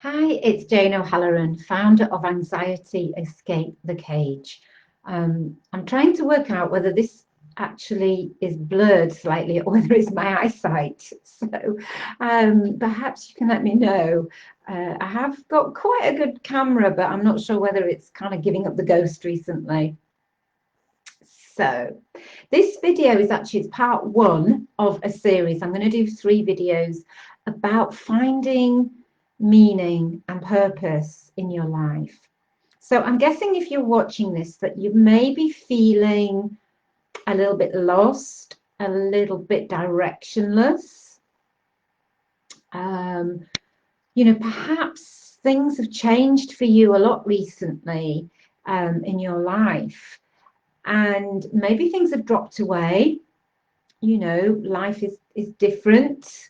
Hi, it's Jane O'Halloran, founder of Anxiety Escape the Cage. I'm trying to work out whether this actually is blurred slightly or whether it's my eyesight. So perhaps you can let me know. I have got quite a good camera, but I'm not sure whether it's kind of giving up the ghost recently. So this video is actually part one of a series. I'm going to do 3 videos about finding meaning and purpose in your life. So I'm guessing if you're watching this that you may be feeling a little bit lost, a little bit directionless. Perhaps things have changed for you a lot recently in your life, and maybe things have dropped away. Life is different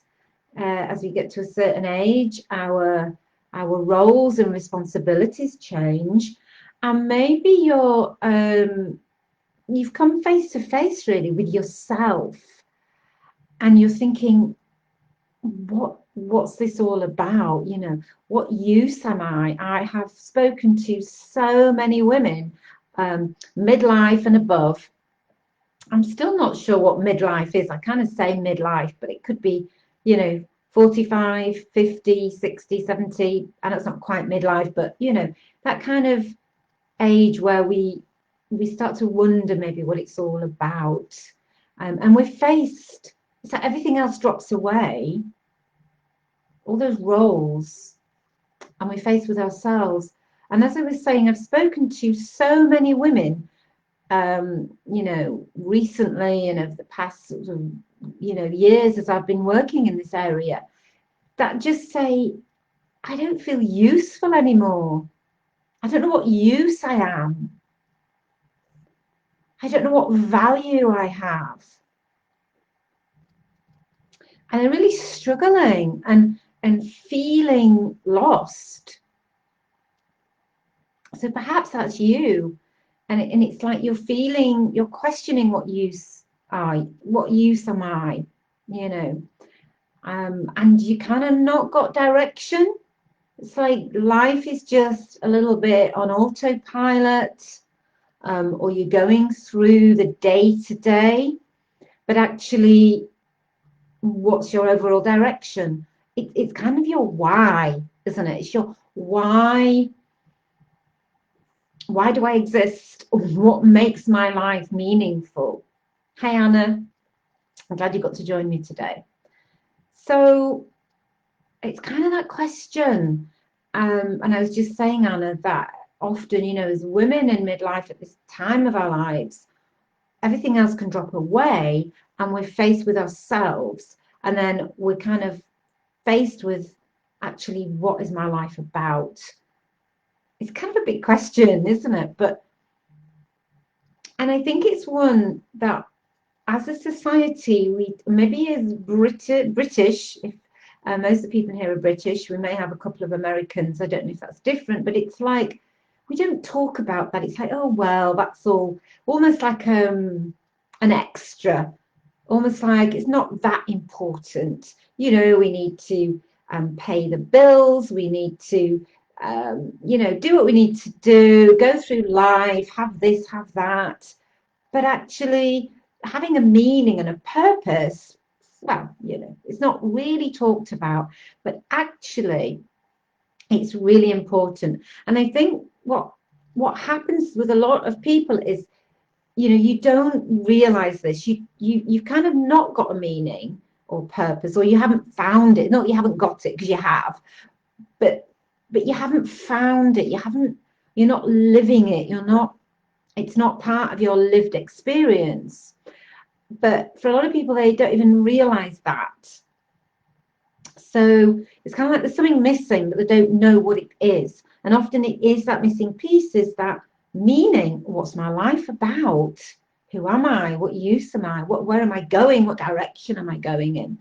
as we get to a certain age. Our roles and responsibilities change, and maybe you've come face to face really with yourself, and you're thinking, what's this all about? What use am I? I have spoken to so many women, midlife and above. I'm still not sure what midlife is. I kind of say midlife, but it could be, 45, 50, 60, 70. And it's not quite midlife, but, that kind of age where we start to wonder maybe what it's all about. And we're faced, it's like everything else drops away, all those roles, and we're faced with ourselves. And as I was saying, I've spoken to so many women recently and over the past sort of, years as I've been working in this area, that just say, I don't feel useful anymore. I don't know what use I am. I don't know what value I have. And they're really struggling and feeling lost. So perhaps that's you. And it's like you're questioning what use am I, and you kind of not got direction. It's like life is just a little bit on autopilot, or you're going through the day to day, but actually, what's your overall direction? It's kind of your why, isn't it? It's your why. Why do I exist? What makes my life meaningful? Hi, Anna. I'm glad you got to join me today. So it's kind of that question. And I was just saying, Anna, that often, as women in midlife at this time of our lives, everything else can drop away and we're faced with ourselves. And then we're kind of faced with, actually, what is my life about? It's kind of a big question, isn't it? And I think it's one that, as a society, we maybe as British, if most of the people here are British, we may have a couple of Americans. I don't know if that's different, but it's like we don't talk about that. It's like, oh well, that's all, almost like an extra, almost like it's not that important. We need to pay the bills. We need to do what we need to do, go through life, have this, have that. But actually, having a meaning and a purpose, well, it's not really talked about, but actually, it's really important. And I think what happens with a lot of people is, you don't realize this. You've kind of not got a meaning or purpose, or you haven't found it. Not you haven't got it, because you have, but you haven't found it. You're not living it. It's not part of your lived experience. But for a lot of people, they don't even realize that. So it's kind of like there's something missing, but they don't know what it is. And often it is that missing piece, is that meaning. What's my life about? Who am I? What use am I? Where am I going? What direction am I going in?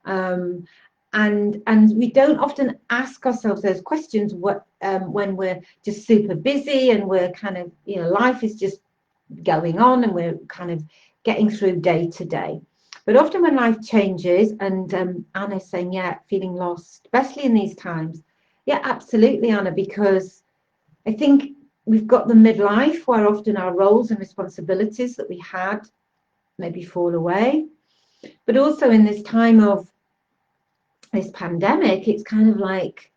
And we don't often ask ourselves those questions when we're just super busy and we're kind of, life is just going on and we're kind of getting through day to day. But often when life changes, and Anna's saying, yeah, feeling lost, especially in these times, Yeah, absolutely, Anna, because I think we've got the midlife where often our roles and responsibilities that we had maybe fall away. But also in this time of this pandemic, it's kind of like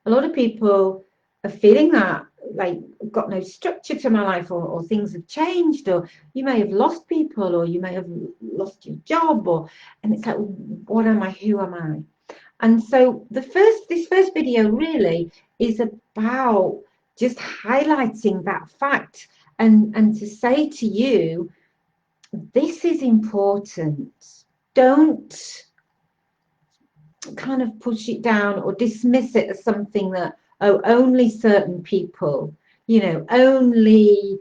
a lot of people are feeling that, like, I've got no structure to my life, or things have changed, or you may have lost people, or you may have lost your job, and it's like, what am I? Who am I? And so this first video really is about just highlighting that fact, and to say to you, this is important. Don't kind of push it down or dismiss it as something that, oh, only certain people, only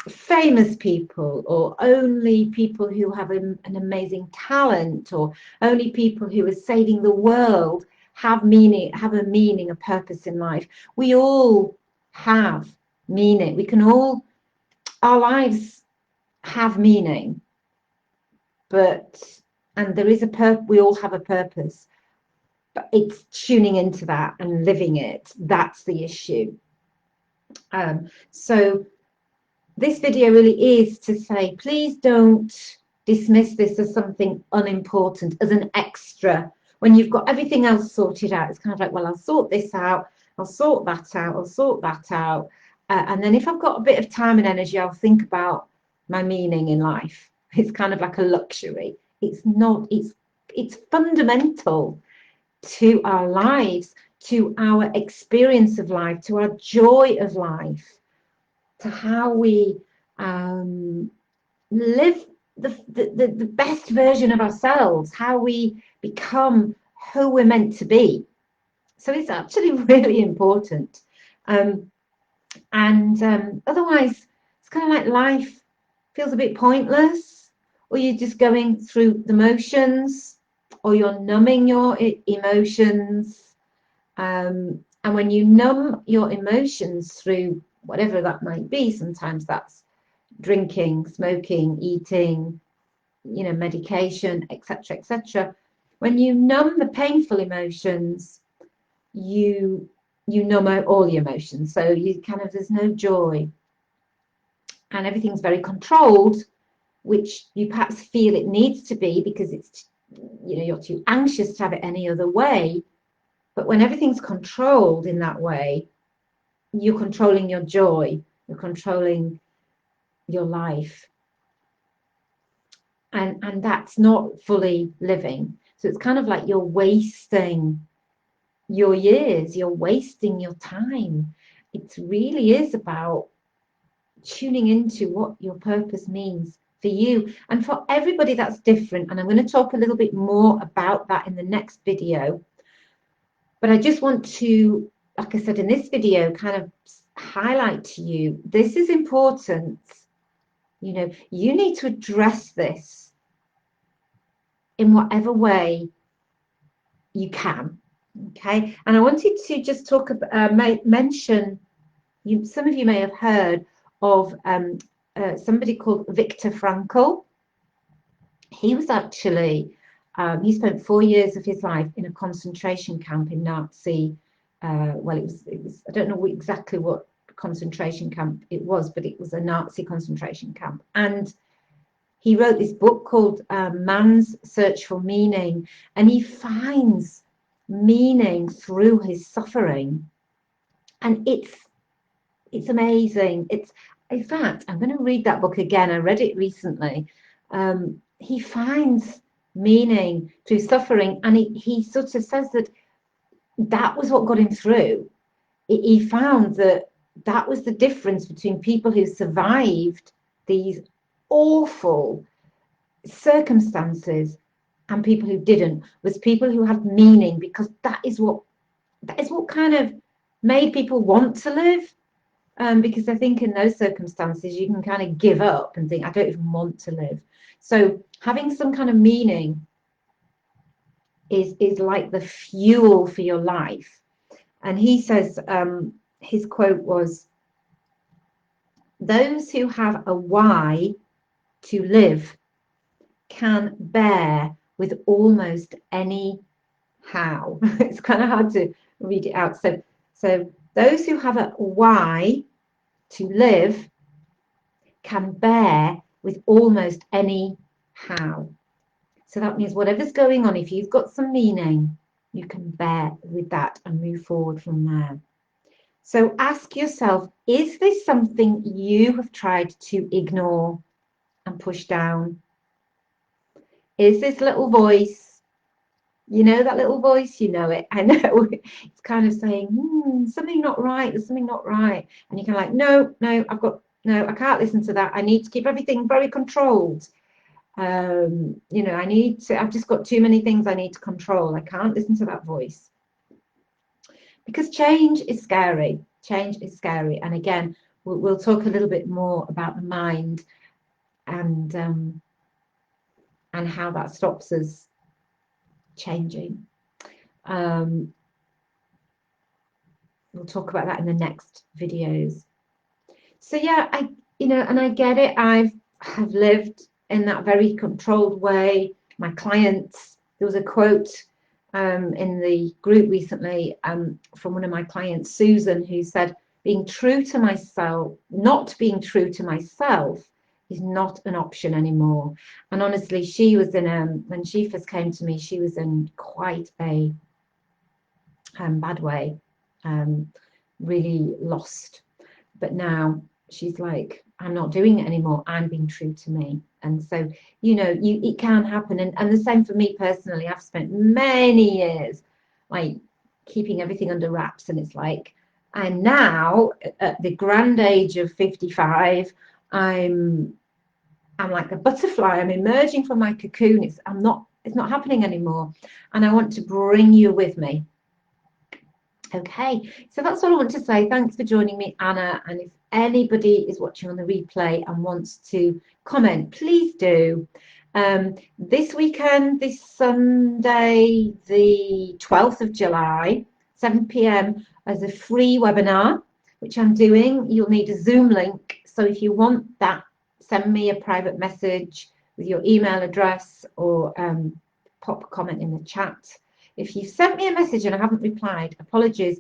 famous people, or only people who have an amazing talent, or only people who are saving the world have a meaning, a purpose in life. We all have meaning. Our lives have meaning, and there is we all have a purpose, but it's tuning into that and living it. That's the issue. So this video really is to say, please don't dismiss this as something unimportant, as an extra. When you've got everything else sorted out, it's kind of like, well, I'll sort this out, I'll sort that out, I'll sort that out. And then if I've got a bit of time and energy, I'll think about my meaning in life. It's kind of like a luxury. It's not, it's fundamental to our lives, to our experience of life, to our joy of life, to how we live the best version of ourselves, how we become who we're meant to be. So it's actually really important. Otherwise, it's kind of like life feels a bit pointless, or you're just going through the motions, or you're numbing your emotions. And when you numb your emotions through whatever that might be, sometimes that's drinking, smoking, eating, medication, etc., etc. When you numb the painful emotions, you numb out all the emotions. So there's no joy, and everything's very controlled, which you perhaps feel it needs to be because it's, you're too anxious to have it any other way. But when everything's controlled in that way, you're controlling your joy, you're controlling your life. And that's not fully living. So it's kind of like you're wasting your years, you're wasting your time. It really is about tuning into what your purpose means for you. And for everybody, that's different. And I'm going to talk a little bit more about that in the next video. But I just want to, like I said in this video, kind of highlight to you, this is important. You need to address this in whatever way you can. Okay. And I wanted to just talk about, mention, some of you may have heard of somebody called Viktor Frankl. He was actually, he spent 4 years of his life in a concentration camp in Nazi, well, it was, I don't know exactly what concentration camp it was, but it was a Nazi concentration camp. And he wrote this book called Man's Search for Meaning, and he finds meaning through his suffering. And it's amazing. In fact, I'm going to read that book again. I read it recently. He finds meaning through suffering, and he sort of says that was what got him through. He found that was the difference between people who survived these awful circumstances and people who didn't, was people who had meaning, because that is what kind of made people want to live. Because I think in those circumstances you can kind of give up and think, I don't even want to live. So having some kind of meaning is like the fuel for your life. And he says, his quote was, "Those who have a why to live can bear with almost any how." It's kind of hard to read it out. So those who have a why to live can bear with almost any how. So that means whatever's going on, if you've got some meaning, you can bear with that and move forward from there. So ask yourself, is this something you have tried to ignore and push down? Is this little voice, you know that little voice, you know it, I know, it's kind of saying, something not right, there's something not right. And you can like, no, I can't listen to that. I need to keep everything very controlled. You know, I've just got too many things I need to control. I can't listen to that voice. Because change is scary. Change is scary. And again, we'll talk a little bit more about the mind and how that stops us changing. We'll talk about that in the next videos. So yeah, I get it. I've lived in that very controlled way. My clients, there was a quote in the group recently from one of my clients, Susan, who said, being true to myself, not being true to myself is not an option anymore. And honestly, she was in when she first came to me, she was in quite a bad way, really lost. But now she's like, I'm not doing it anymore. I'm being true to me. And so, it can happen. And the same for me personally. I've spent many years like keeping everything under wraps. And it's like, and now at the grand age of 55, I'm like a butterfly. I'm emerging from my cocoon. It's not happening anymore. And I want to bring you with me. Okay, so that's all I want to say. Thanks for joining me, Anna. And if anybody is watching on the replay and wants to comment, please do. This weekend, this Sunday, the 12th of July, 7 p.m, as a free webinar, which I'm doing. You'll need a Zoom link. So if you want that, send me a private message with your email address or pop a comment in the chat. If you've sent me a message and I haven't replied, apologies,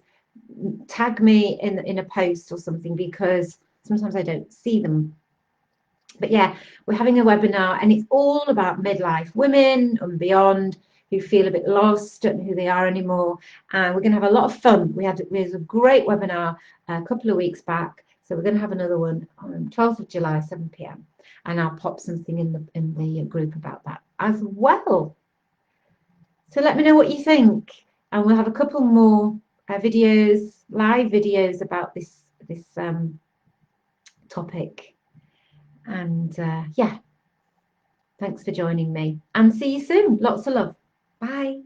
tag me in a post or something, because sometimes I don't see them. But yeah, we're having a webinar and it's all about midlife women and beyond who feel a bit lost, don't know who they are anymore. And we're going to have a lot of fun. We had a great webinar a couple of weeks back. So we're going to have another one on 12th of July, 7 p.m. And I'll pop something in the group about that as well. So let me know what you think, and we'll have a couple more videos, live videos about this topic. And yeah, thanks for joining me, and see you soon. Lots of love. Bye.